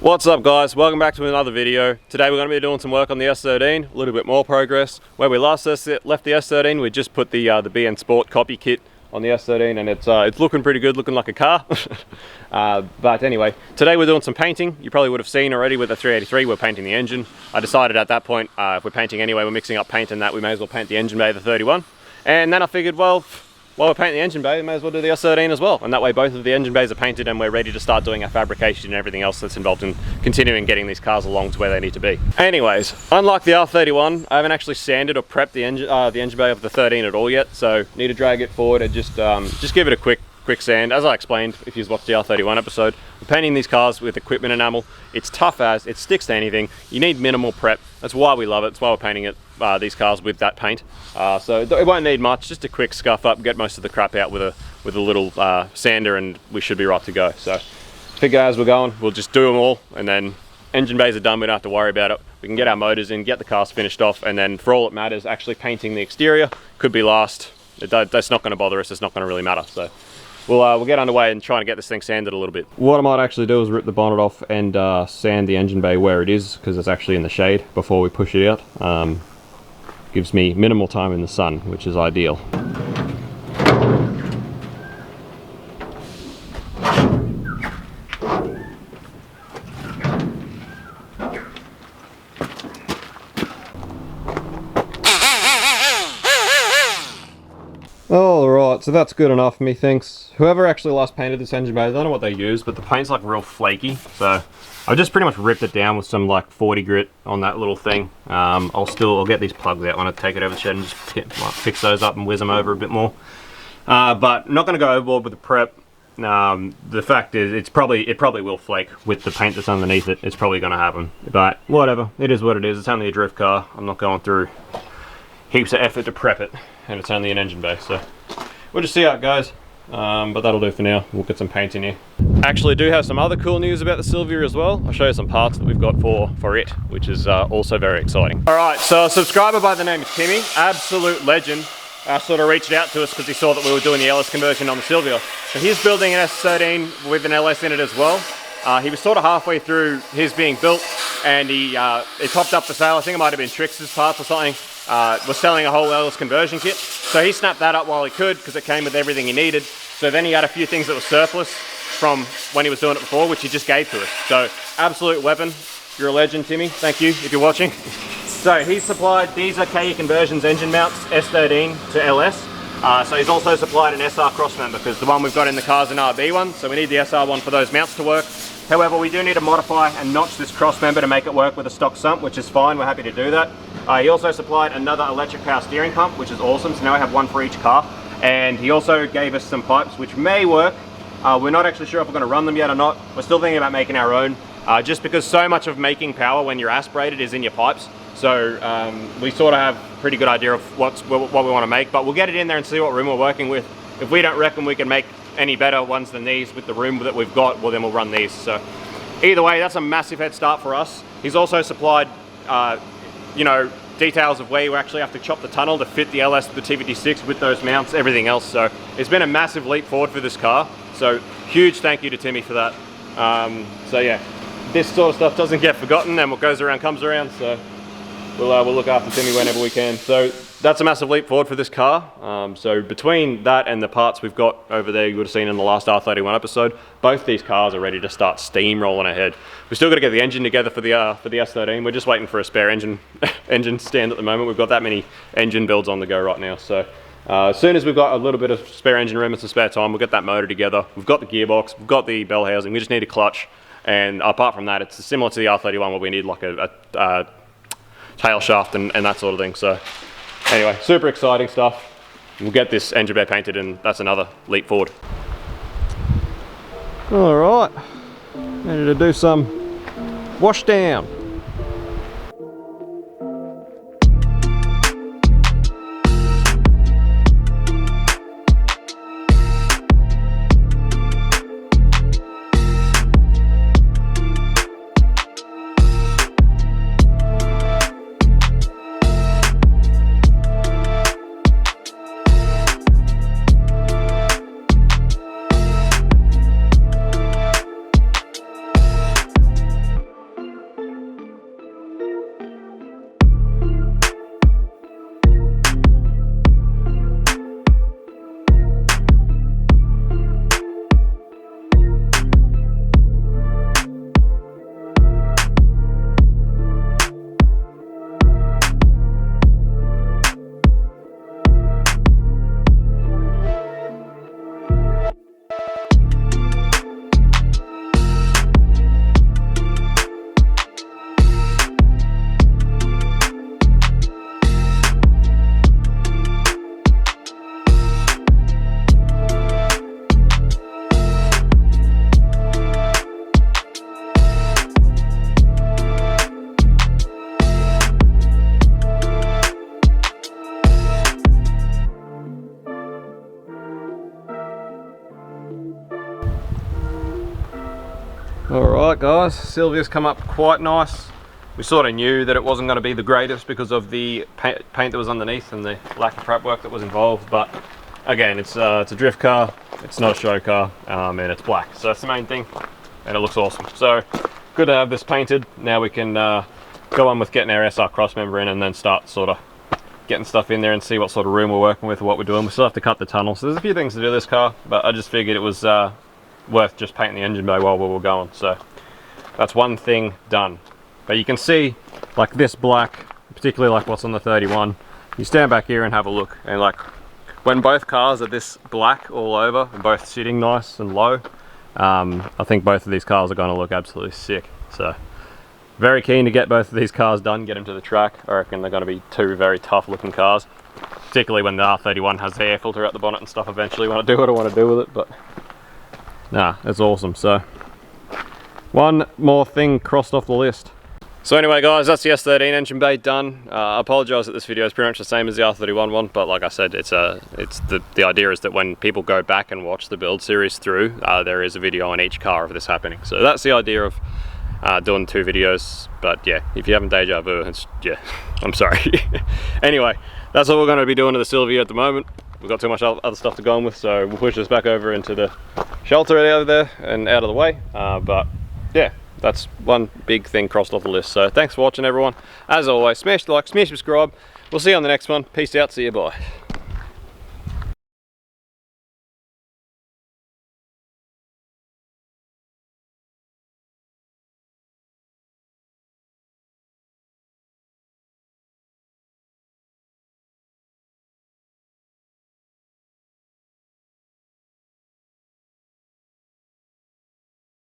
What's up guys, welcome back to another video. Today we're going to be doing some work on the S13, a little bit more progress. Where we last left the S13, we just put the BN Sport copy kit on the S13 and it's looking pretty good, looking like a car. But anyway, today we're doing some painting. You probably would have seen already with the 383 we're painting the engine. I decided at that point, if we're painting anyway, we're mixing up paint and that, we may as well paint the engine bay of the 31. And then I figured, well, while we're painting the engine bay, we may as well do the S13 as well. And that way both of the engine bays are painted and we're ready to start doing our fabrication and everything else that's involved in continuing getting these cars along to where they need to be. Anyways, unlike the R31, I haven't actually sanded or prepped the engine bay of the 13 at all yet. So need to drag it forward and just give it a quick sand. As I explained, if you've watched the R31 episode, we're painting these cars with equipment enamel. It's tough as, it sticks to anything. You need minimal prep. That's why we love it. That's why we're painting it, these cars with that paint. So it won't need much, just a quick scuff up, get most of the crap out with a little sander and we should be right to go. So figure as we're going, we'll just do them all and then engine bays are done, we don't have to worry about it. We can get our motors in, get the cars finished off, and then for all it matters, actually painting the exterior could be last. That's not going to bother us, it's not going to really matter. So we'll get underway and try and get this thing sanded a little bit. What I might actually do is rip the bonnet off and sand the engine bay where it is, because it's actually in the shade before we push it out. Gives me minimal time in the sun, which is ideal. Alright, so that's good enough, methinks. Whoever actually last painted this engine bay, I don't know what they used, but the paint's like real flaky. So I just pretty much ripped it down with some like 40 grit on that little thing. I'll get these plugs out when I take it over the shed and just fix those up and whiz them over a bit more. But not going to go overboard with the prep. The fact is, it probably will flake with the paint that's underneath it. It's probably going to happen. But whatever, it is what it is. It's only a drift car. I'm not going through heaps of effort to prep it, and it's only an engine bay, so we'll just see how it goes. But that'll do for now. We'll get some paint in here. Actually do have some other cool news about the Sylvia as well. I'll show you some parts that we've got for it, which is also very exciting. Alright, so a subscriber by the name of Timmy, absolute legend, sort of reached out to us because he saw that we were doing the LS conversion on the Sylvia. So he's building an S13 with an LS in it as well. He was sort of halfway through his being built and it popped up for sale. I think it might have been Trix's parts or something. Was selling a whole LS conversion kit. So he snapped that up while he could because it came with everything he needed. So then he had a few things that were surplus from when he was doing it before, which he just gave to us. So absolute weapon. You're a legend, Timmy. Thank you if you're watching. So he's supplied, these are KE Conversions engine mounts, S13 to LS. So he's also supplied an SR crossmember because the one we've got in the car is an RB one. So we need the SR one for those mounts to work. However, we do need to modify and notch this cross member to make it work with a stock sump, which is fine, we're happy to do that. He also supplied another electric power steering pump, which is awesome, so now I have one for each car. And he also gave us some pipes, which may work. We're not actually sure if we're going to run them yet or not. We're still thinking about making our own, just because so much of making power when you're aspirated is in your pipes. So we sort of have a pretty good idea of what we want to make, but we'll get it in there and see what room we're working with. If we don't reckon we can make any better ones than these with the room that we've got, well then we'll run these. So either way, that's a massive head start for us. He's also supplied, you know, details of where you actually have to chop the tunnel to fit the LS, the TVD6 with those mounts, everything else. So it's been a massive leap forward for this car. So huge thank you to Timmy for that. So yeah, this sort of stuff doesn't get forgotten, and what goes around comes around. So we'll look after Timmy whenever we can. So that's a massive leap forward for this car. So between that and the parts we've got over there, you would have seen in the last R31 episode, both these cars are ready to start steamrolling ahead. We've still got to get the engine together for the S13. We're just waiting for a spare engine stand at the moment. We've got that many engine builds on the go right now. So as soon as we've got a little bit of spare engine room and some spare time, we'll get that motor together. We've got the gearbox, we've got the bell housing, we just need a clutch. And apart from that, it's similar to the R31 where we need like a tail shaft and that sort of thing. So anyway, super exciting stuff. We'll get this engine bay painted and that's another leap forward. All right, ready to do some washdown. Alright guys, Silvia's come up quite nice. We sort of knew that it wasn't going to be the greatest because of the paint that was underneath and the lack of prep work that was involved, but again, it's a drift car, it's not a show car, and it's black, so that's the main thing, and it looks awesome. So good to have this painted. Now we can go on with getting our SR cross member in and then start sort of getting stuff in there and see what sort of room we're working with or what we're doing. We still have to cut the tunnel, so there's a few things to do this car, but I just figured it was worth just painting the engine bay while we were going. So that's one thing done. But you can see like this black, particularly like what's on the 31, you stand back here and have a look, and like when both cars are this black all over and both sitting nice and low, I think both of these cars are going to look absolutely sick. So very keen to get both of these cars done, get them to the track. I reckon they're going to be two very tough looking cars, particularly when the R31 has the air filter out the bonnet and stuff eventually. When I do what I want to do with it, but nah, it's awesome. So one more thing crossed off the list. So anyway guys, that's the S13 engine bay done. I apologise that this video is pretty much the same as the R31 one, but like I said, the idea is that when people go back and watch the build series through, there is a video on each car of this happening. So that's the idea of doing 2 videos. But yeah, if you haven't deja vu, yeah, I'm sorry. Anyway, that's all we're going to be doing to the Silvia at the moment. We've got too much other stuff to go on with, so we'll push this back over into the shelter over there and out of the way. But yeah, that's one big thing crossed off the list. So thanks for watching everyone. As always, smash the like, smash subscribe. We'll see you on the next one. Peace out, see you, bye.